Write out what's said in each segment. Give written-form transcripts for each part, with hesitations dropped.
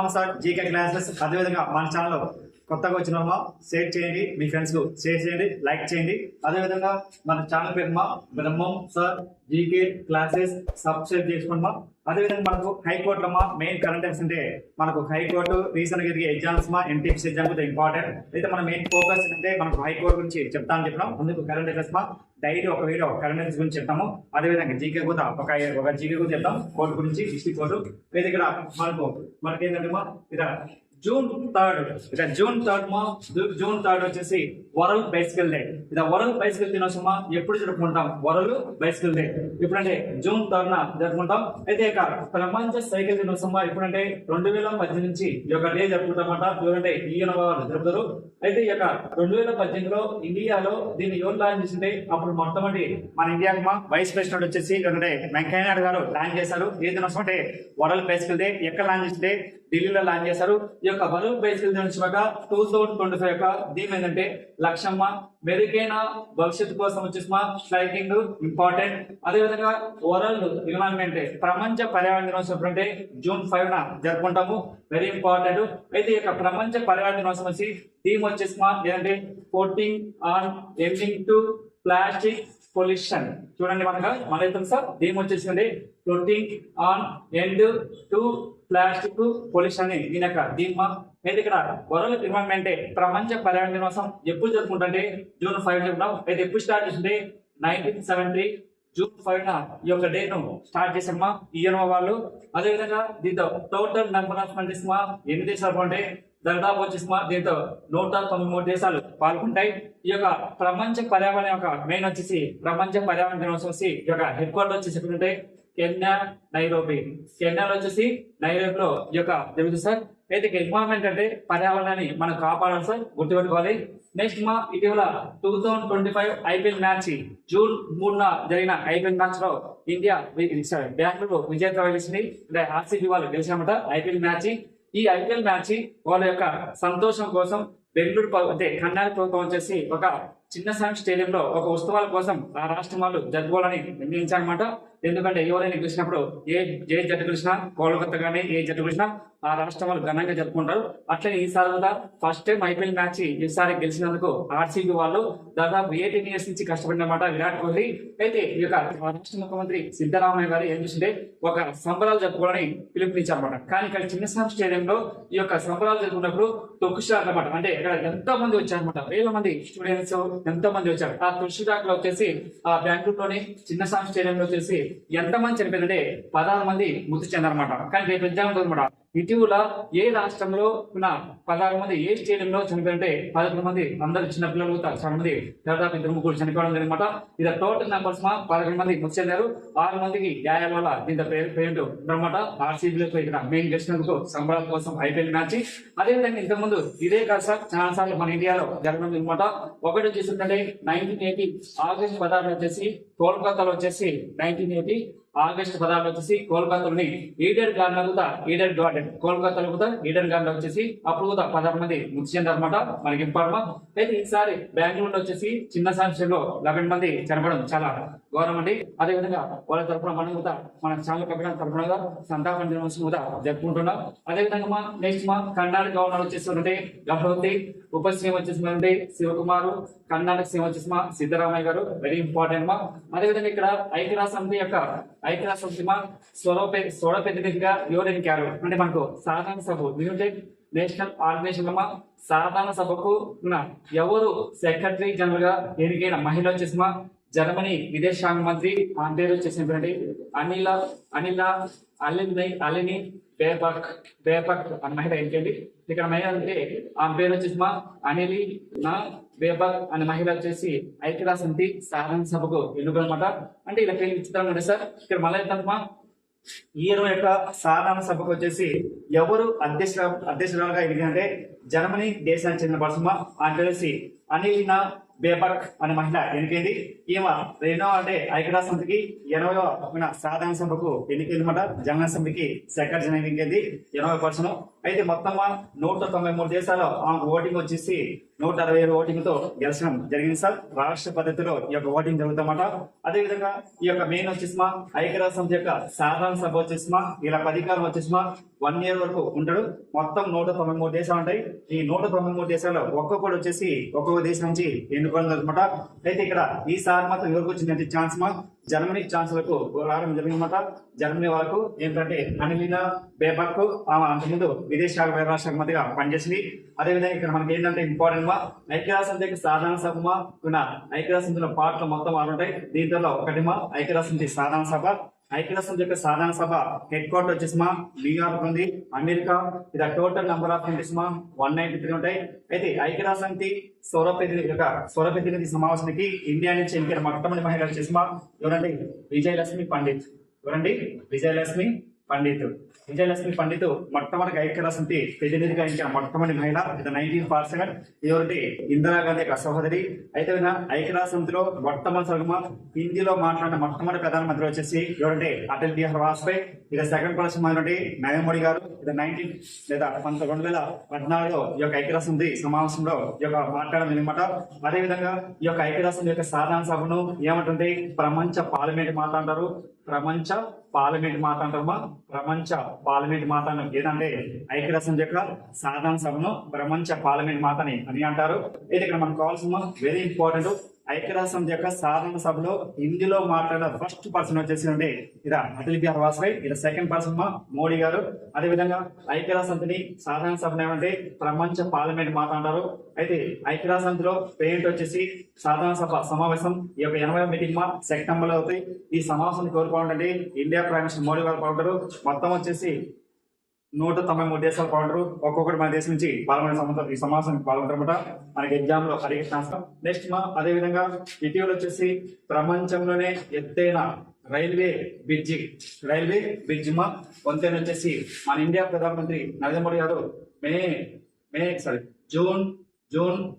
Welcome sir GK classes. అదేవిధంగా మన channel కొత్తగా వచ్చిన షేర్ చేయండి, మీ ఫ్రెండ్స్ కు షేర్ చేయండి, లైక్ చేయండి. అదేవిధంగా మన ఛానల్ పేరు బ్రహ్మం సార్ జీకే క్లాసెస్ సబ్స్క్రైబ్ చేసుకోండి. అదేవిధంగా మనకు హైకోర్టులో మెయిన్ కరెంట్ అఫైర్స్ అంటే మనకు హైకోర్టు రీసెంట్ గా జరిగే ఎగ్జామ్స్ ఎంపీఎస్సీ ఎగ్జామ్ ఇంపార్టెంట్ అయితే మన మెయిన్ ఫోకస్ అంటే మనకు హైకోర్టు గురించి చెప్తామని చెప్పినాం. అందుకు కరెంట్ అఫైర్స్ డైలీ ఒక వీడియో కరెంట్ అఫైర్స్ గురించి చెప్తాము. అదేవిధంగా జీకే కూడా ఒక జీకే కూడా చెప్తాం, కోర్టు గురించి డిస్ట్రిక్ట్ కోర్టు. అయితే ఇక్కడ మనకేంటంటే ఇక్కడ జూన్ 3 వచ్చేసి వరల్డ్ బైసికల్ డే. ఇది వరల్డ్ బైసికల్ దినోత్సవం ఎప్పుడు జరుపుకుంటాం? వరల్డ్ బైసికల్ డే ఎప్పుడంటే జూన్ 3 జరుపుకుంటాం. అయితే ఇక ప్రపంచ సైకిల్ దినోత్సవం ఎప్పుడంటే 2018 నుంచి ఈ యొక్క డే జరుపుకుంటామట. ఎవరంటే ఈయన జరుపుతారు. అయితే ఈ యొక్క 2018లో ఇండియాలో దీన్ని ఎవరు లాంచ్ చేసింటే అప్పుడు మొట్టమొదటి మన ఇండియాకి వైస్ ప్రెసిడెంట్ వచ్చేసి వెంకయ్య నాయుడు గారు లాంచ్ చేశారు. ఏ దినోత్సవం అంటే వరల్డ్ బైసికల్ డే. ఎక్కడ లాంచ్ చేస్తే ఢిల్లీలో లాంచ్ చేశారు. ఈ యొక్క వరల్డ్ బైసికల్ దినోత్సవం 2025 యొక్క థీమ్ ఏంటంటే లక్ష్యమ్మ మెరుగైన భవిష్యత్తు కోసం వచ్చేసి స్ట్రైకింగ్ ఇంపార్టెంట్. అదేవిధంగా వరల్డ్ ఎన్విరాన్మెంట్ ప్రపంచ పర్యావరణ దినోత్సవం అంటే జూన్ 5 జరుపుకుంటాము, వెరీ ఇంపార్టెంట్. అయితే ఈ యొక్క ప్రపంచ పర్యావరణ దినోత్సవం వచ్చి థీమ్ వచ్చేసి ఏంటంటే putting an ending to plastic pollution. చూడండి మన సార్ థీమ్ వచ్చేసి putting an end to plastic pollution అని దీని యొక్క థీమ్. అయితే ఇక్కడ వరల్డ్ ఎన్విరాన్మెంట్ ప్రపంచ పర్యావరణ దినోత్సవం ఎప్పుడు జరుపుకుంటే జూన్ 5 చెప్తాం. అయితే ఎప్పుడు స్టార్ట్ చేసింది? 1973 జూన్ 5 ఈ యొక్క డే ను స్టార్ట్ చేసామా ఈఎన్ఓ వాళ్ళు. అదేవిధంగా దీంతో టోటల్ నెంబర్ ఆఫ్ కంట్రీస్ ఎన్ని దేశాలు అంటే దాదాపు వచ్చేసి దీంతో 193 దేశాలు పాల్గొంటాయి. ఈ యొక్క ప్రపంచ పర్యావరణ యొక్క మెయిన్ వచ్చేసి ప్రపంచ పర్యావరణ దినోత్సవం ఈ యొక్క హెడ్ క్వార్టర్ వచ్చేసి ఎక్కడుంటే కెన్యా నైరోబి. కెన్యాలో వచ్చేసి నైరోబిలో ఈ యొక్క జరుగుతుంది సార్. అయితే ఎన్విరాన్మెంట్ అంటే పర్యావరణాన్ని మనం కాపాడాలి సార్, గుర్తుపెట్టుకోవాలి. నెక్స్ట్ ఇటీవల 2025 ఐపీఎల్ మ్యాచ్ జూన్ 3 జరిగిన ఐపీఎల్ మ్యాచ్ లో ఇండియా బెంగళూరు విజేత వహించింది. అంటే ఆర్సీబీ వాళ్ళు గెలిచామట ఐపీఎల్ మ్యాచ్. ఈ ఐపీఎల్ మ్యాచ్ వాళ్ళ యొక్క సంతోషం కోసం బెంగళూరు అంటే కర్ణాటక ప్రభుత్వం వచ్చేసి ఒక చిన్న స్టేడియంలో ఒక ఉత్సవాల కోసం ఆ రాష్ట్రం వాళ్ళు జరుపుకోవాలని నిర్ణయించారన్నమాట. ఎందుకంటే ఎవరైనా గెలిచినప్పుడు ఏ జట్టు గెలిచినా కోల్కతా కానీ ఏ జట్టు గెలిచినా ఆ రాష్ట్రం వాళ్ళు ఘనంగా జరుపుకుంటారు. అట్లనే ఈసారి కూడా ఫస్ట్ టైం ఐపీఎల్ మ్యాచ్ ఈసారి గెలిచినందుకు ఆర్సీబీ వాళ్ళు దాదాపు 18 years నుంచి కష్టపడినమాట విరాట్ కోహ్లీ. అయితే ఈ యొక్క రాష్ట్ర ముఖ్యమంత్రి సిద్ధరామయ్య గారు ఏం చేసింటే ఒక సంబరాలు జరుపుకోవాలని పిలుపునిచ్చారన్నమాట. కానీ ఇక్కడ చిన్న స్టేడియంలో ఈ యొక్క సంబరాలు జరుపుకున్నప్పుడు తొక్కుషాక్ అనమాట. అంటే ఇక్కడ ఎంతో మంది వచ్చారనమాట, వేల మంది స్టూడెంట్స్ ఎంతో మంది వచ్చారు. ఆ తొక్కుషాక్ లో వచ్చేసి ఆ బెంగళూరులోని చిన్న స్టేడియంలో వచ్చేసి ఎంతమంది చనిపోయిందంటే 16 మంది మృతి చెందారన్నమాట. కానీ రేపు ఎగ్జామ్ ఉంటుందన్నమాట. ఇటీవల ఏ రాష్ట్రంలో ఉన్న 16 మంది ఏ స్టేడియంలో చనిపోయింటే 11 మంది అందరు చిన్న పిల్లలు చాలా మంది దాదాపు 2-3 చనిపోవడం జరిగిందన్నమాట. ఇది టోటల్ నెంబర్స్ 11 మంది మృతి చెందారు. 6 మందికి గాయాల వల్ల దీంతో పేరెంట్ అనమాట. ఆర్సీబీలో ఇక్కడ మెయిన్ గెలిచినందుకు సంబరాల కోసం ఐపీఎల్ మ్యాచ్. అదేవిధంగా ఇంతకుముందు ఇదే కాదు సార్ చాలా సార్లు మన ఇండియాలో జరగడం అనమాట. ఒకటి వచ్చేసిందంటే 1980 ఆగస్టు 16 వచ్చేసి కోల్కతాలో వచ్చేసి 1980 ఆగస్టు 16 వచ్చేసి కోల్కతాలోని ఈడెన్ గార్డెన్ కోల్కతాలో కూడా ఈడెన్ గార్డెన్ వచ్చేసి అప్పుడు కూడా 16 మంది మృతి చెందారన్నమాట. మనకి ఇంపార్టెంట్. అయితే ఈసారి బెంగళూరులో వచ్చేసి చిన్న సంస్థలో 11 మంది చనిపోవడం చాలా గౌరవం అండి. అదేవిధంగా వాళ్ళ తరఫున మనం కూడా మన ఛానల్ కట్టడం తరఫున సంతాపన దినోత్సవం కూడా జరుపుకుంటున్నాం. అదేవిధంగా నెక్స్ట్ కర్ణాటక గవర్నర్ వచ్చేసి గర్భవతి, ఉప సీఎం వచ్చేసి శివకుమారు, కర్ణాటక సీఎం వచ్చేసి సిద్ధరామయ్య గారు, వెరీ ఇంపార్టెంట్. అదేవిధంగా ఇక్కడ ఐక్యరాజ్య సమితి స్వర ప్రతినిధిగా ఎవరు ఎన్నికారు అంటే మనకు సాధారణ సభ యునైటెడ్ నేషనల్ ఆర్గనైజేషన్ సాధారణ సభకు ఎవరు సెక్రటరీ జనరల్ గా ఎన్నికైన మహిళ వచ్చేసి జర్మనీ విదేశాంగ మంత్రి ఆమె పేరు వచ్చేసి అలిని బేబక్ అనే మహిళ ఏంటండి. ఇక్కడ మహిళ అంటే ఆమె పేరు వచ్చేసి అనిలినా బేబక్ అనే మహిళ వచ్చేసి ఐక్యరాజ్య సమితి సాధారణ సభకు ఎన్నుకోనమాట. అంటే ఇలా పేరు విచిత్రంగా ఉంది సార్. ఇక్కడ మళ్ళీ ఈ యొక్క సాధారణ సభకు వచ్చేసి ఎవరు అధ్యక్షురాలుగా ఎన్నికంటే జర్మనీ దేశానికి చెందిన పర్సన్ ఆమె తెలిసి అనిలినా బేబక్ అనే మహిళ ఎన్నికైంది. ఈమె అంటే ఐక్యరాజ్య సమితికి 80వ సాధారణ సభకు ఎన్నికైందన్నమాట. జనరల్ సమితికి సెక్రటరీ ఎన్నికైంది 80%. అయితే మొత్తం 193 దేశాల్లో ఓటింగ్ వచ్చేసి 167 ఓటింగ్ తో గెలిచడం జరిగింది సార్. రాష్ట్ర పద్ధతిలో ఈ యొక్క ఓటింగ్ జరుగుతామట. అదే విధంగా ఈ యొక్క మెయిన్ వచ్చేసి ఐక్యరాజ్య సమితి యొక్క సాధారణ సభ వచ్చేసి ఇలా అధికారం వచ్చేసి 1 year వరకు ఉంటాడు. మొత్తం 193 దేశాలు ఉంటాయి. ఈ 193 దేశాల్లో ఒక్కొక్కటి వచ్చేసి ఒక్కొక్క దేశం నుంచి ఎన్నుకోవడం అనమాట. అయితే ఇక్కడ ఈసారి మాత్రం ఎవరికి వచ్చిందంటే ఛాన్స్ జర్మనీ ఛాన్సలర్కు రావడం జరిగిందన్నమాట. జర్మనీ వాళ్ళకు ఏంటంటే అనిలీనా బేబర్క్ అంతకుముందు విదేశాంగ వ్యవహార శాఖ మంత్రిగా పనిచేసింది. అదేవిధంగా ఇక్కడ మనకి ఏంటంటే ఇంపార్టెంట్ ఐక్యరాజ్య సమితి సాధారణ సభ ఐక్యరాజ్య సమితిలో పార్ట్లు మొత్తం 6 ఉంటాయి. దీంట్లో ఒకటి ఐక్యరాజ్య సమితి సాధారణ సభ. ఐక్యరాజ్య సమితి యొక్క సాధారణ సభ హెడ్ క్వార్టర్ వచ్చేసి న్యూయార్క్ ఉంది, అమెరికా. ఇది టోటల్ నెంబర్ ఆఫ్ కంట్రీస్ 193 ఉంటాయి. అయితే ఐక్యరాజ్య సమితి సౌర ప్రతినిధి సమావేశానికి ఇండియా నుంచి ఎన్నికైన మొట్టమొదటి మహిళ వచ్చేసి ఎవరండి? విజయలక్ష్మి పండిత్. ఎవరండి? విజయలక్ష్మి పండిత్ మొట్టమొదటి ఐక్యరాజ్య సమితి ప్రతినిధిగా ఇంకా మొట్టమొదటి మహిళ. ఇది 1947. ఎవరంటే ఇందిరాగాంధీ యొక్క సహోదరి. అయితే ఐక్యరాజ్య సమితిలో మొట్టమొదటిసారిగా హిందీలో మాట్లాడిన మొట్టమొదటి ప్రధానమంత్రి వచ్చేసి ఎవరంటే అటల్ బిహారీ వాజ్పేయి. ఇది సెకండ్ పర్సన్ అంటే నరేంద్ర మోడీ గారు. ఇది 2014లో ఈ యొక్క ఐక్యరాజ్య సమితి సమావేశంలో ఈ యొక్క మాట్లాడడం అనమాట. అదేవిధంగా ఈ యొక్క ఐక్యరాజ్య సమితి యొక్క సాధారణ సభను ఏమంటుంది? ప్రపంచ పార్లమెంట్ మాట అంటారు. ప్రపంచ పార్లమెంట్ మాట ఏదంటే ఐక్యరాజ్య సమితి యొక్క సాధారణ సభను ప్రపంచ పార్లమెంట్ మాట అని అంటారు. ఇది ఇక్కడ మనకు కావాల్సిన వెరీ ఇంపార్టెంట్. ఐక్యరాజ్య సమితి యొక్క సాధారణ సభలో హిందీలో మాట్లాడిన ఫస్ట్ పర్సన్ వచ్చేసి ఇది అటల్ బిహారీ వాజ్పేయి. ఇది సెకండ్ పర్సన్ మోడీ గారు. అదేవిధంగా ఐక్యరాజ్య సమితిని సాధారణ సభను ఏమంటే ప్రపంచ పార్లమెంట్ మాట అంటారు. అయితే ఐక్యరాజ్య సమితిలో పేరెంట్ వచ్చేసి సాధారణ సభ సమావేశం ఈ యొక్క 80వ మీటింగ్ సెప్టెంబర్ లో అవుతాయి. ఈ సమావేశానికి ఎవరు పాల్గొంటే ఇండియా ప్రైమ్ మినిస్టర్ మోడీ గారు పాల్గొంటారు. మొత్తం వచ్చేసి 193 దేశాలు పాల్గొంటారు. ఒక్కొక్కటి మన దేశం నుంచి పాల్గొనే ఈ సమావేశానికి పాల్గొంటారన్నమాట. మనకి ఎగ్జామ్ లో అడిగే ఛాన్స్. నెక్స్ట్ అదే విధంగా ఇటీవల వచ్చేసి ప్రపంచంలోనే ఎత్తైన రైల్వే బ్రిడ్జ్ వంతెన వచ్చేసి మన ఇండియా ప్రధానమంత్రి నరేంద్ర మోడీ గారు జూన్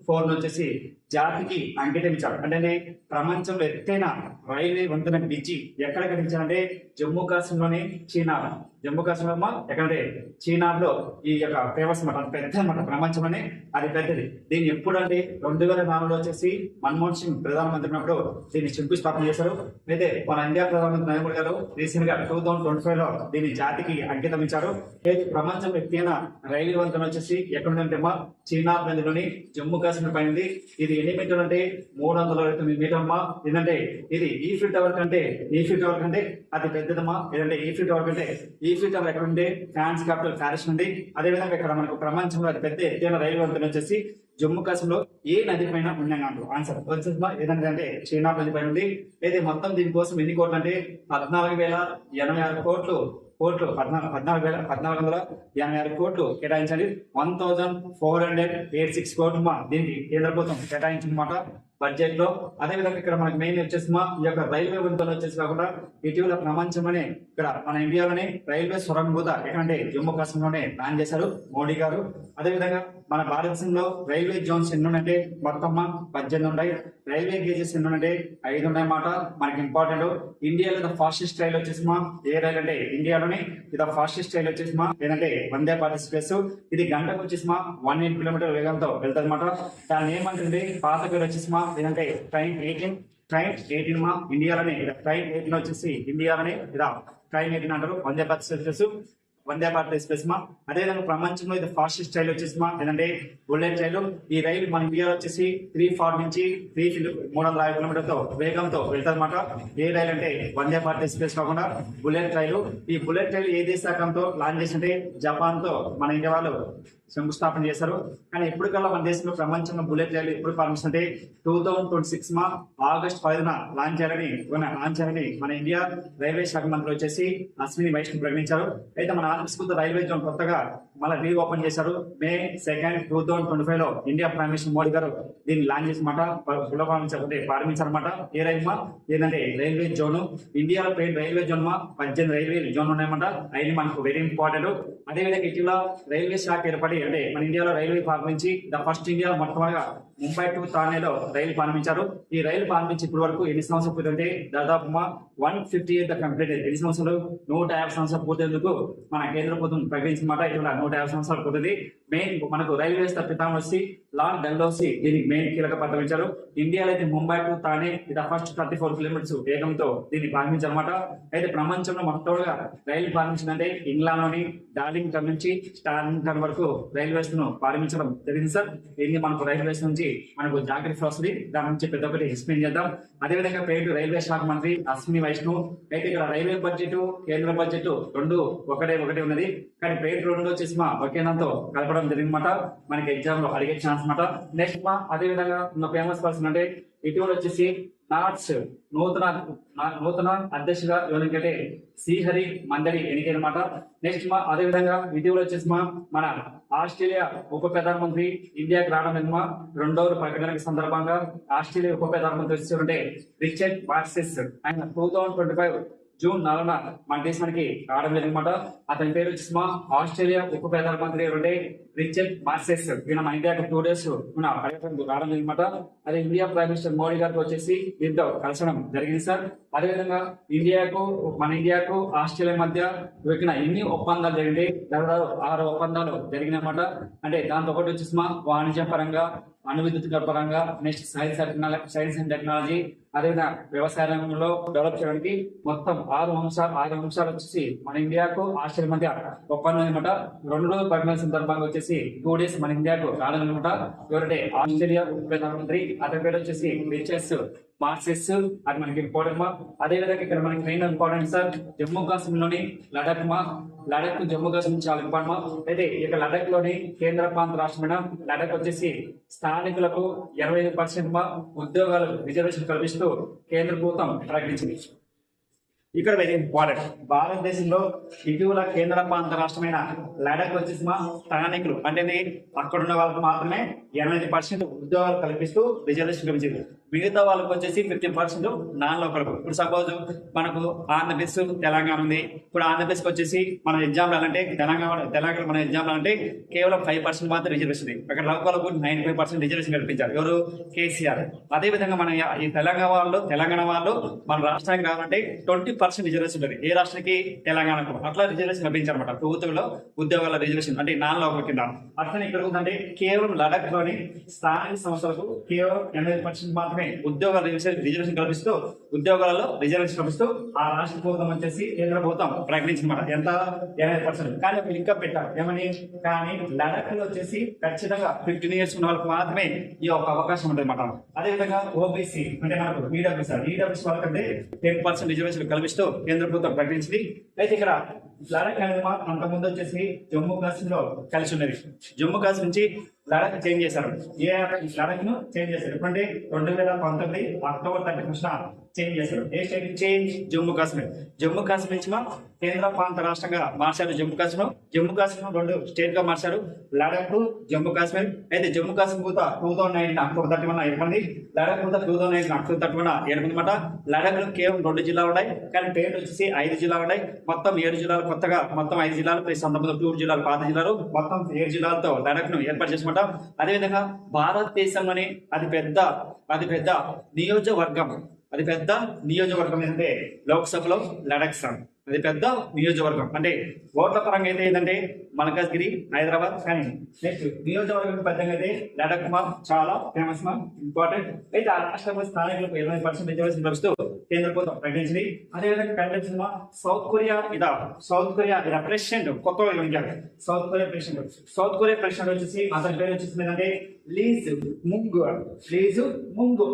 4 వచ్చేసి జాతికి అంకితం ఇచ్చారు. అంటే ప్రపంచంలో ఎత్తైన రైల్వే వంతెన బ్రిడ్జి ఎక్కడ కట్టించారంటే జమ్మూ కాశ్మీర్లోని ఎక్కడంటే చీనాలో ఈ యొక్క ఫేమస్ మాట పెద్ద మాట ప్రపంచంలోనే అది పెద్దది. దీన్ని ఎప్పుడంటే 2004లో వచ్చేసి మన్మోహన్ సింగ్ ప్రధానమంత్రి ఉన్నప్పుడు దీన్ని శంకుస్థాపన చేశారు. అయితే మన ఇండియా ప్రధానమంత్రి నరేంద్ర మోడీ గారు రీసెంట్ గా 2025లో దీన్ని జాతికి అంకితం ఇచ్చారు. ప్రపంచంలో ఎత్తైన రైల్వే వంతెన వచ్చేసి ఎక్కడుందంటే చీనా నదిలోని జమ్మూ కాశ్మీర్ పైన. ఇది ఎన్ని మీటర్లు అంటే 329 మీటర్లు. ఏంటంటే ఇది ఈఫిల్ టవర్ కంటే అతి పెద్దదమ్మా. ఏదంటే ఈఫిల్ టవర్ ఎక్కడ ఉంటే ఫ్రాన్స్ క్యాపిటల్ ప్యారిస్ ఉంది. అదేవిధంగా ఇక్కడ మనకు ప్రపంచంలో అతి పెద్ద ఎత్తైన రైలు వంతెన వచ్చేసి జమ్మూ కాశ్మీర్ లో ఏ నది పైన ఉన్నాయంటూ ఆన్సర్ వచ్చేసి ఏదంటే చీనా నది పైన ఉంది. అయితే మొత్తం దీనికోసం ఎన్ని కోట్లు అంటే 14,086 కోట్లు 14,486 కోట్లు కేటాయించండి. 1,486 కోట్లు దీనికి కేంద్ర ప్రభుత్వం కేటాయించిందన్నమాట బడ్జెట్ లో. అదేవిధంగా ఇక్కడ మనకి మెయిన్ వచ్చేసి ఈ యొక్క రైల్వే వంతెన వచ్చేసి కాకుండా ఇటీవల ప్రపంచంలోనే ఇక్కడ మన ఇండియాలోనే రైల్వే సొరంగ ఎక్కడంటే జమ్మూ కాశ్మీర్లోనే ప్లాన్ చేశారు మోడీ గారు. అదేవిధంగా మన భారతదేశంలో రైల్వే జోన్స్ ఎన్ని ఉన్నాయంటే మొత్తం 18 ఉన్నాయి. రైల్వే గేజెస్ ఎన్ని ఉన్నాయంటే 5 ఉన్నాయన్నమాట. మనకి ఇంపార్టెంట్ ఇండియాలో ద ఫాస్టెస్ట్ రైల్ వచ్చేసి ఏ రైల్ అంటే ఇండియాలోనే ఇది ఫాస్టెస్ట్ రైల్ వచ్చేసి ఏంటంటే వందే భారత్ ఎక్స్ప్రెస్. ఇది గంటకు వచ్చేసి 180 కిలోమీటర్ వేగంతో వెళ్తుంది అనమాట. దాని ఏమంటుంది పాత పేరు వచ్చేసి ఏంటంటే ట్రైన్ 18 ఇండియాలోనే ట్రైన్ 18 వచ్చేసి ఇండియాలోనే ఇలా ట్రైన్ 18 అంటారు వందే భారత్ ఎక్స్ప్రెస్ అదేవిధంగా ప్రపంచంలో ఇది ఫాస్టెస్ట్ రైలు వచ్చేసి ఏంటంటే బుల్లెట్ రైలు. ఈ రైలు మన ఇండియాలో వచ్చేసి 340 నుంచి 350 కిలోమీటర్తో వేగంతో వెళ్తారు అనమాట. ఏ రైలు అంటే వందే భారత్ ఎక్స్ప్రెస్ కాకుండా బుల్లెట్ రైలు. ఈ బుల్లెట్ రైలు ఏ దేశంతో లాంచ్ చేసింటే జపాన్ తో మన ఇండియా వాళ్ళు శంకుస్థాపన చేశారు. కానీ ఎప్పటికల్లా మన దేశంలో ప్రపంచంలో బుల్లెట్ రైలు ఎప్పుడు ప్రారంభిస్తుంటే 2026 ఆగస్ట్ 10న లాంచ్ చేయాలని మన ఇండియా రైల్వే శాఖ మంత్రి వచ్చేసి అశ్విని వైష్ణవ్ ప్రకటించారు. అయితే మన ఆంధ్రప్రదేశ్ రైల్వే జోన్ కొత్తగా మళ్ళీ రీఓపెన్ చేశారు. May 2, 2025లో ఇండియా ప్రైమ్ మినిస్టర్ మోడీ గారు దీన్ని లాంచ్ చేసి ప్రారంభించారన్నమాట. ఏ రైలు ఏంటంటే రైల్వే జోన్. ఇండియాలో రైల్వే జోన్ 18 రైల్వే జోన్ ఉన్నాయన్నమాట. అవి మనకు వెరీ ఇంపార్టెంట్. అదేవిధంగా ఇటీవల రైల్వే శాఖ ఏర్పడి అంటే మన ఇండియాలో రైల్వే ప్రారంభించి ద ఫస్ట్ ఇండియా మొట్టమొదటిగా ముంబై టు థానేలో రైలు ప్రారంభించారు. ఈ రైలు ప్రారంభించి ఇప్పటి వరకు ఎన్ని సంవత్సరాలు పూర్తి దాదాపు 150 కంప్లీట్. ఎన్ని సంవత్సరాలు? 150 సంవత్సరాలు పూర్తేందుకు మన కేంద్ర ప్రభుత్వం ప్రకటించిన మాట. ఇటీవల 150 సంవత్సరాలు పోతుంది. మెయిన్ మనకు రైల్వే వ్యవస్థ పితామహ వచ్చి లార్డ్ డల్హౌసీ దీనికి మెయిన్ కీలక పాత్ర వహించారు. ఇండియాలో అయితే ముంబై టు థానే ఇది ఫస్ట్ 34 కిలోమీటర్స్ వేగంతో దీన్ని ప్రారంభించారన్నమాట. అయితే ప్రపంచంలో మొట్టమొదటిగా రైలు ప్రారంభించిందంటే ఇంగ్లాండ్ లోని డార్లింగ్టన్ నుంచి స్టార్లింగ్టన్ వరకు రైల్వే వ్యవస్థను ప్రారంభించడం జరిగింది సార్. ఇది మనకు రైల్వే వ్యవస్థ నుంచి మనకు జాగ్రత్త వస్తుంది. దాని నుంచి పెద్ద ఒకటి ఎక్స్ప్లెయిన్ చేద్దాం. అదేవిధంగా పేరు రైల్వే శాఖ మంత్రి అశ్విని వైష్ణవ్. అయితే ఇక్కడ రైల్వే బడ్జెట్ కేంద్ర బడ్జెట్ రెండు ఒకటే ఉన్నది. కానీ పేరు రెండు వచ్చేసి ఒకే దాంతో కలపడం జరిగిందన్నమాట. మనకి ఎగ్జామ్ లో అడిగే ఛాన్స్ అనమాట. నెక్స్ట్ అదే విధంగా ఉన్న ఫేమస్ పర్సన్ అంటే ఇటీవల వచ్చేసి నాట్స్ నూతన అధ్యక్షుగా ఎవరికంటే శ్రీహరి మందడి ఎన్నికైనమాట. నెక్స్ట్ అదే విధంగా ఇటీవల వచ్చేసి మన ఆస్ట్రేలియా ఉప ప్రధానమంత్రి ఇండియాకి రావడం రెండవ ప్రకటనకి సందర్భంగా ఆస్ట్రేలియా ఉప ప్రధానమంత్రి వచ్చి రిచర్డ్ మార్సెస్ ఆయన 2025 జూన్ 4న మన దేశానికి రావడం జరిగిందన్నమాట. అతని పేరు వచ్చేసి ఆస్ట్రేలియా ఉప ప్రధానమంత్రి రిచర్డ్ మార్సెస్. ఈయన మన ఇండియాకి 2 days మన పర్యటనకు రావడం జరిగిందన్నమాట. అదే ఇండియా ప్రైమ్ మినిస్టర్ మోడీ గారికి వచ్చేసి దీంతో కలసడం జరిగింది సార్. అదేవిధంగా మన ఇండియాకు ఆస్ట్రేలియా మధ్య దొరికిన ఎన్ని ఒప్పందాలు జరిగింది, దాదాపు 6 ఒప్పందాలు జరిగినమాట. అంటే దాంతో ఒకటి వచ్చేసి వాణిజ్య పరంగా, అణు విద్యుత్ పరంగా, నెక్స్ట్ సైన్స్ అండ్ టెక్నాలజీ, అదేవిధంగా వ్యవసాయ రంగంలో డెవలప్ చేయడానికి మొత్తం 6 అంశాలు వచ్చేసి మన ఇండియాకు ఆస్ట్రేలియా మధ్య ఒప్పందం అనమాట. 2 రోజుల పరిణామ సందర్భంగా వచ్చేసి 2 days మన ఇండియాకు రావాలన్నమాట. ఎవరంటే ఆస్ట్రేలియా ఉప ప్రధానమంత్రి, అతని పేరు వచ్చేసి రిచర్డ్ మార్సెస్. అది మనకి ఇంపార్టెంట్. అదే విధంగా ఇక్కడ మనకి main important sir Jammu Kashmir లోని లడక్ జమ్మూ కాశ్మీర్ చాలా ఇంపార్టెంట్. అయితే ఇక లడక్ లోని కేంద్ర ప్రాంత రాష్ట్రమైన లడక్ వచ్చేసి స్థానికులకు 25% ఉద్యోగాలు రిజర్వేషన్ కల్పిస్తూ కేంద్ర ప్రభుత్వం ప్రకటించింది. ఇక్కడ వెరీ ఇంపార్టెంట్, భారతదేశంలో ఇటీవల కేంద్ర ప్రాంత రాష్ట్రమైన లడక్ వచ్చేసి స్థానికులు అంటే అక్కడ ఉన్న వాళ్ళకి మాత్రమే 80% ఉద్యోగాలు కల్పిస్తూ రిజర్వేషన్ కల్పించింది. మిగతా వాళ్ళకి వచ్చేసి 50% నాన్ లోకల్. ఇప్పుడు సపోజ్ మనకు ఆంధ్రప్రదేశ్, తెలంగాణ ఉంది. ఇప్పుడు ఆంధ్రప్రదేశ్కి వచ్చేసి మన ఎగ్జామ్ అంటే తెలంగాణ మన ఎగ్జామ్ అంటే కేవలం 5% మాత్రం రిజర్వేషన్ ఉంది. అక్కడ లోకల్కు 95% రిజర్వేషన్ కల్పించారు ఎవరు, కేసీఆర్. అదే విధంగా మన ఈ తెలంగాణ వాళ్ళు మన రాష్ట్రానికి రావాలంటే 20% రిజర్వేషన్ ఉంటుంది. ఏ రాష్ట్రానికి, తెలంగాణకు. అట్లా రిజర్వేషన్ లభించారన్నమాట ప్రభుత్వంలో ఉద్యోగాల రిజర్వేషన్ అంటే నాన్ లోకల్ కింద. అట్లనే ఇక్కడ ఉందంటే కేవలం లడక్ లోని స్థానిక సంస్థలకు కేవలం 80% మాత్రమే ఉద్యోగాల రిజర్వేషన్ కల్పిస్తూ ఆ రాష్ట్ర ప్రభుత్వం వచ్చేసి కేంద్ర ప్రభుత్వం ప్రకటించమాట. ఎంత, 80%. కానీ ఒక లింక్ పెట్టారు ఏమని, కానీ లడక్ లో వచ్చేసి ఖచ్చితంగా 15 years ఉన్న వాళ్ళకి మాత్రమే ఈ ఒక అవకాశం ఉంటుంది అన్నమాట. అదేవిధంగా ఓబీసీ అంటే మనకు ఈడబ్ల్యూసీ వాళ్ళకంటే 10% రిజర్వేషన్ కల్పిస్తూ కేంద్ర ప్రభుత్వం ప్రకటించింది. అయితే ఇక్కడ లడక్ అనేది అంతకుముందు వచ్చేసి జమ్మూ కాశ్మీర్ లో కలిసి ఉన్నది. జమ్మూ కాశ్మీర్ నుంచి లడక్ చేంజ్ చేశారు. లడక్ ను చేంజ్ చేశారు. ఎప్పుడంటే 2019 అక్టోబర్ 31 చేంజ్ చేశారు. ఏ స్టేట్ చేంజ్, జమ్మూ కాశ్మీర్. జమ్మూ కాశ్మీర్ నుంచి కేంద్ర ప్రాంత రాష్ట్రంగా మార్చారు. జమ్మూ కాశ్మీర్ 2 స్టేట్ గా మార్చారు, లడక్, జమ్మూ కాశ్మీర్. అయితే జమ్మూ కాశ్మీర్ కూడా 2019 అక్టోబర్ 31 ఏర్పడింది. లడక్ కూడా 2019 అక్టోబర్ 31 ఏర్పడింది అనమాట. లడక్ లో కేవలం 2 జిల్లాలు ఉన్నాయి, కానీ పేర్లు వచ్చేసి 5 జిల్లాలు ఉన్నాయి. మొత్తం 7 జిల్లాలు కొత్తగా, మొత్తం 5 జిల్లాలు ప్లస్ 2 జిల్లాలు పాత జిల్లాలు, మొత్తం 7 జిల్లాలతో లడక్ ను ఏర్పాటు చేసుకుంటాం. అదేవిధంగా భారతదేశంలోని అతిపెద్ద నియోజకవర్గం ఏంటంటే లోక్సభలో లడక్ స్థానం. అది పెద్ద నియోజకవర్గం. అంటే ఓట్ల పరంగా అయితే ఏంటంటే మల్కాజ్గిరి, హైదరాబాద్. కానీ నెక్స్ట్ నియోజకవర్గం పెద్దగా అయితే లడక్ చాలా ఫేమస్ ఇంపార్టెంట్. అయితే ఆ రాష్ట్రంలో స్థానికులకు 20% రిజర్వేషన్ లభిస్తూ కేంద్ర ప్రభుత్వం ప్రకటించింది. అదేవిధంగా కంట్రీస్ సౌత్ కొరియా ప్రెసిడెంట్ కొత్తగా ఉంచారు. సౌత్ కొరియా ప్రెసిడెంట్ వచ్చేసి అతని పేరు వచ్చేసి ఏంటంటే లీజ్ ముంగ్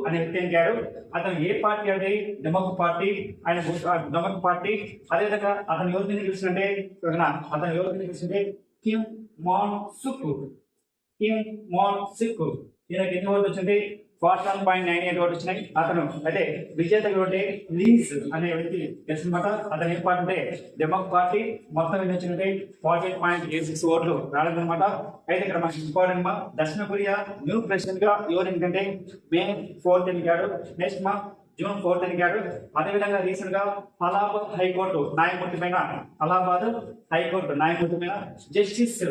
అనే వ్యక్తి ఎన్నికాడు. అతను ఏ పార్టీ అంటే డెమోక్రటిక్ పార్టీ. అదేవిధంగా అతను ఎవరి మీద గెలిచిందంటే కిమ్ మాన్ సుక్. ఈయనకి ఎన్ని ఓట్లు వచ్చింది, 41.98 ఓట్లు వచ్చినాయి. అతను అయితే విజేత లీజ్ అనే వ్యక్తి తెలిసినమాట. అతను ఏ పార్టీ అంటే డెమోక్రటిక్ పార్టీ. మొత్తం ఎన్ని వచ్చినట్టే 48.86 ఓట్లు రాలేదన్నమాట. అయితే ఇక్కడ మనకి ఇంపార్టెంట్ దక్షిణ కొరియా న్యూ ప్రెసిడెంట్ గా ఎవరు ఎందుకంటే May 4th ఎన్నికాడు. నెక్స్ట్ June 4th ఎన్నికాడు. అదేవిధంగా రీసెంట్ గా అలహాబాద్ హైకోర్టు న్యాయమూర్తి పైన జస్టిస్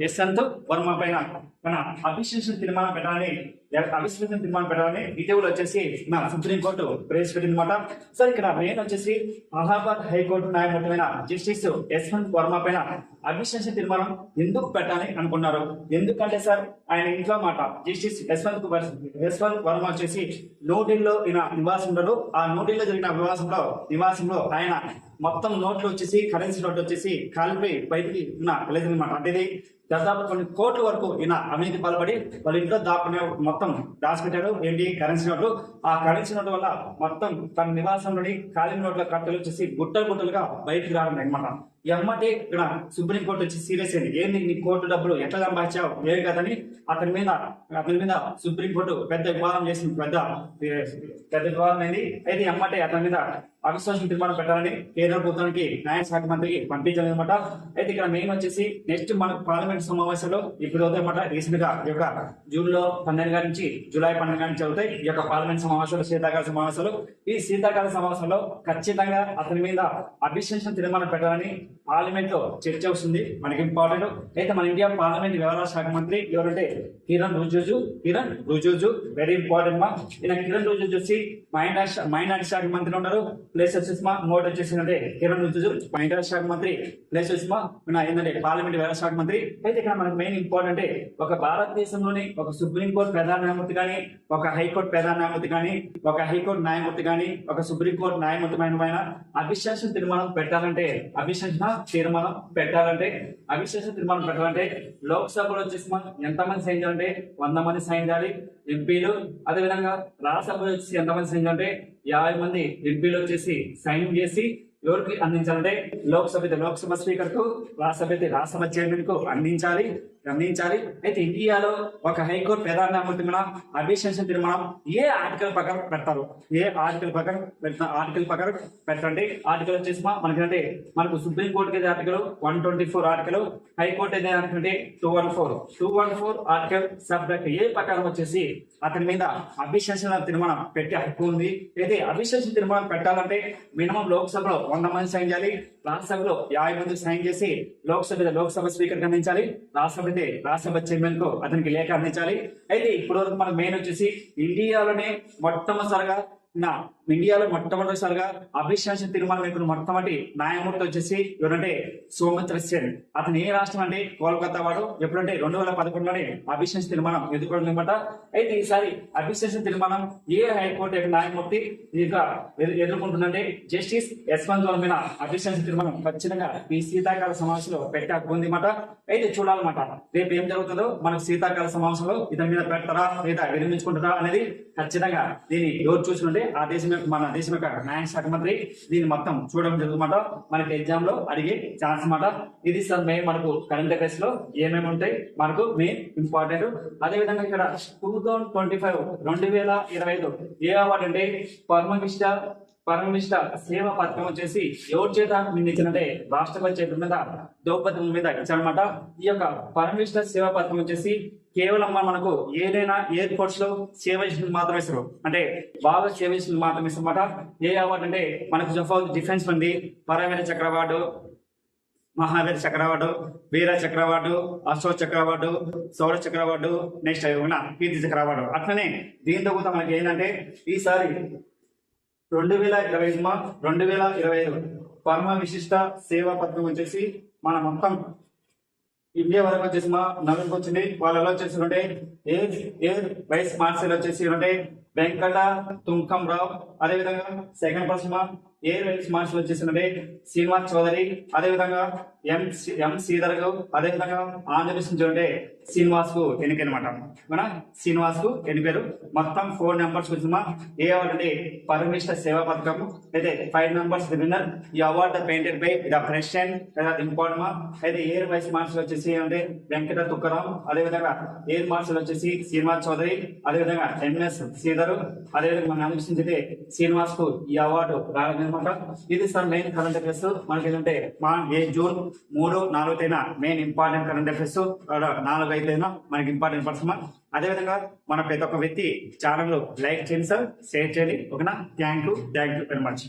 యశ్వంత్ వర్మ పైన మన అవిశ్వాస తీర్మానం పెట్టాలని ఇటీవల వచ్చేసి మన సుప్రీంకోర్టు ప్రవేశపెట్టింది అనమాట. సో ఇక్కడ మెయిన్ వచ్చేసి అలహాబాద్ హైకోర్టు న్యాయమూర్తి జస్టిస్ యశ్వంత్ వర్మ పైన అవిశ్వాస తీర్మానం ఎందుకు పెట్టాలి అనుకున్నారు? ఎందుకంటే సార్ ఆయన ఇంట్లో మాట జస్టిస్ యశ్వంత్ వర్మ వచ్చేసి న్యూఢిల్లీలో ఈయన నివాసంలో ఆ న్యూఢిల్లీలో జరిగిన నివాసంలో ఆయన మొత్తం నోట్లు వచ్చేసి కరెన్సీ నోట్లు వచ్చేసి కాలిపోయి బయటికి వెళ్ళదనమాట. అంటే ఇది దాదాపు కొన్ని కోట్ల వరకు ఈయన అవినీతి పాల్పడి వాళ్ళ ఇంట్లో మొత్తం దాచిపెట్టారు. ఏంటి కరెన్సీ నోట్లు. ఆ కరెన్సీ నోట్ల వల్ల మొత్తం తన నివాసంలోని ఖాళీ నోట్ల కట్టలు వచ్చేసి గుట్టలుగా బయటికి రావడం అనమాట. ఎమ్మటే ఇక్కడ సుప్రీంకోర్టు వచ్చి సీరియస్ అయింది. ఏంది నీ కోర్టు డబ్బులు ఎట్లా సంపాదించావు ఏం కదని అతని మీద సుప్రీంకోర్టు పెద్ద వివాదం చేసింది. పెద్ద వివాదం అయింది. అయితే ఎమ్మటే అతని మీద అవిశ్వాసం తీర్మానం పెట్టాలని కేంద్ర ప్రభుత్వానికి న్యాయ శాఖ మంత్రికి పంపించాలన్నమాట. అయితే ఇక్కడ మెయిన్ వచ్చేసి నెక్స్ట్ మన పార్లమెంట్ సమావేశంలో ఇప్పుడు అవుతాయన్నమాట. రీసెంట్ గా ఈ యొక్క జూన్లో 12 నుంచి జూలై 12 నుంచి అవుతాయి ఈ యొక్క పార్లమెంట్ సమావేశాలు, శీతాకాల సమావేశాలు. ఈ శీతాకాల సమావేశంలో ఖచ్చితంగా అతని మీద అవిశ్వాసం తీర్మానం పెట్టాలని పార్లమెంట్ లో చర్చ వస్తుంది. మనకి ఇంపార్టెంట్. అయితే మన ఇండియా పార్లమెంట్ వ్యవహారాల శాఖ మంత్రి ఎవరంటే కిరణ్ రిజిజు వెరీ ఇంపార్టెంట్ మా. ఈయన కిరణ్ రిజిజు వచ్చి మైనారిటీ శాఖ మంత్రి ఉన్నారు. ప్లేస్ వచ్చేసి ఇంకోటి వచ్చేసి అంటే కిరణ్ రిజిజు మైనారిటీ శాఖ మంత్రి, ప్లేస్ వచ్చేసి ఏంటంటే పార్లమెంట్ వ్యవహారాల శాఖ మంత్రి. అయితే ఇక్కడ మనకు మెయిన్ ఇంపార్టెంట్ ఒక భారతదేశంలోని ఒక సుప్రీంకోర్టు ప్రధాన న్యాయమూర్తి కానీ, ఒక హైకోర్టు ప్రధాన న్యాయమూర్తి కానీ, ఒక హైకోర్టు న్యాయమూర్తి కానీ, ఒక సుప్రీంకోర్టు న్యాయమూర్తి పైన అవిశ్వాస తీర్మానం పెట్టాలంటే లోక్సభలో వచ్చేసి ఎంతమంది సైన్ చేయాలంటే 100 మంది సైన్ చేయాలి ఎంపీలు. అదేవిధంగా రాజ్యసభలో వచ్చేసి ఎంతమంది సైన్ చేయాలంటే 50 మంది ఎంపీలు వచ్చేసి సైన్ చేసి ఎవరికి అందించాలంటే లోక్సభ స్పీకర్ కు, రాజ్యసభ చైర్మన్ కు అందించాలి. అయితే ఇండియాలో ఒక హైకోర్టు ప్రధాన న్యాయమూర్తి మీద అవిశ్వాస తీర్మానం ఏ ఆర్టికల్ ప్రకారం పెడతారు? ఆర్టికల్ ప్రకారం పెట్టండి. ఆర్టికల్ వచ్చేసి మనకు సుప్రీం కోర్టుకి అయితే ఆర్టికల్ 124 ఆర్టికల్, హైకోర్టు అయితే అంటే 214 ఆర్టికల్ సబ్జెక్ట్ ఏ ప్రకారం వచ్చేసి అతని మీద అవిశ్వాస తీర్మానం పెట్టే హక్కు ఉంది. అయితే అవిశ్వాస తీర్మానం పెట్టాలంటే మినిమం లోక్సభలో 100 మంది సైన్ చేయాలి, రాజ్యసభలో 50 మంది సైన్ చేసి లోక్సభ స్పీకర్ అందించాలి, రాజ్యసభ చైర్మన్ కు అతనికి లేఖ అందించాలి. అయితే ఇప్పుడు వరకు మనకు మెయిన్ వచ్చేసి ఇండియాలో మొట్టమొదటిసారిగా అవిశ్వాస తీర్మానం ఇప్పుడు మొట్టమొదటి న్యాయమూర్తి వచ్చేసి ఎవరంటే సోమిత్ర సేన్. అతను ఏ రాష్ట్రం అంటే కోల్కతా వాడు. ఎప్పుడంటే 2011లోనే అవిశ్వాస తీర్మానం ఎదుర్కోవడం అనమాట. అయితే ఈసారి అవిశ్వాస తీర్మానం ఏ హైకోర్టు న్యాయమూర్తి ఎదుర్కొంటుందంటే జస్టిస్ యశ్వంత్ వర్మ మీద అవిశ్వాస తీర్మానం ఖచ్చితంగా ఈ శీతాకాల సమావేశంలో పెట్టే హక్కు ఉంది అన్నమాట. అయితే చూడాలన్నమాట రేపు ఏం జరుగుతుందో. మనకు శీతాకాల సమావేశంలో ఇతని మీద పెడతారా లేదా విరమించుకుంటారా అనేది ఖచ్చితంగా దీన్ని ఎవరు చూసుకుంటే మన దేశం యొక్క న్యాయ శాఖ మంత్రి దీన్ని మొత్తం చూడడం జరుగుతుందన్నమాట. మనకి ఎగ్జామ్ లో అడిగే ఛాన్స్ అన్నమాట. ఇది సార్ మెయిన్ మనకు కరెంట్ అఫైర్స్ లో ఏమేమి ఉంటాయి మనకు మెయిన్ ఇంపార్టెంట్. అదేవిధంగా ఇక్కడ 2025 ఏ అవార్డు అంటే పరమనిష్ట సేవ పథకం వచ్చేసి ఎవరి చేత నిందించినట్టే రాష్ట్రపతి చేతుల మీద ద్రౌపది మీద ఇచ్చారనమాట. ఈ యొక్క పరమనిష్ట సేవ పథకం వచ్చేసి కేవలం మనకు ఏదైనా ఎయిర్పోర్ట్స్ లో సేవ చేసిన మాత్రమే ఇస్తారు. అంటే బాగా సేవ చేసిన మాత్రమే ఇస్తారన్నమాట. ఏ అవార్డు అంటే మనకు డిఫెన్స్ ఉంది, పరమవీర చక్ర అవార్డు, మహావీర చక్ర అవార్డు, వీర చక్ర అవార్డు, అశోక్ చక్ర అవార్డు, సౌర చక్ర అవార్డు, నెక్స్ట్ కీర్తి చక్ర అవార్డు. అట్లనే దీంతో కూడా మనకి ఏంటంటే ఈసారి 2025 పరమ విశిష్ట సేవా పథకం వచ్చేసి మన మొత్తం ఇండియా వరకు వచ్చేసి నలుగురికి వచ్చింది. వాళ్ళలో వచ్చేసి ఎయిర్ వైస్ మార్షల్ వచ్చేసి వెంకట తుంకం రావు. అదేవిధంగా second person air vice marshal వచ్చేసి శ్రీనివాస్ చౌదరి. అదేవిధంగా ఎం శ్రీధర్ గారు. అదేవిధంగా ఆంధ్రప్రదేశ్ నుంచి శ్రీనివాస్ కు ఎన్నికనమాట. శ్రీనివాస్ కు ఎన్నికారు. మొత్తం 4 నెంబర్స్ వచ్చిందా. ఏ అవార్డు అంటే పరమనిష్ట సేవా పథకం. అయితే 5 నెంబర్స్ విన్నర్. ఈ award painted by the president important. అయితే ఎయిర్ వైస్ మార్షల్ వచ్చేసి వెంకట తుక్కరాం. అదేవిధంగా ఎయిర్ మార్షల్ వచ్చేసి శ్రీనివాస్ చౌదరి. అదేవిధంగా ఎంఎస్ శ్రీధర్. అదేవిధంగా మన ఆంధ్రప్రదేశ్ నుంచి శ్రీనివాస్ కు ఈ అవార్డు రావాలన్నమాట. ఇది సార్ మెయిన్ కరెంట్ అఫైర్స్. మనకి ఏంటంటే జూన్ 3, 4 తేదీన మెయిన్ ఇంపార్టెంట్ కరెంట్ అఫైర్స్, 4, 5 తేదీన మనకి ఇంపార్టెంట్ పర్సన్. అదేవిధంగా మన ప్రతి ఒక్క వ్యక్తి ఛానల్ లైక్ చేయండి సార్, షేర్ చేయండి. ఓకేనా? Thank you very much.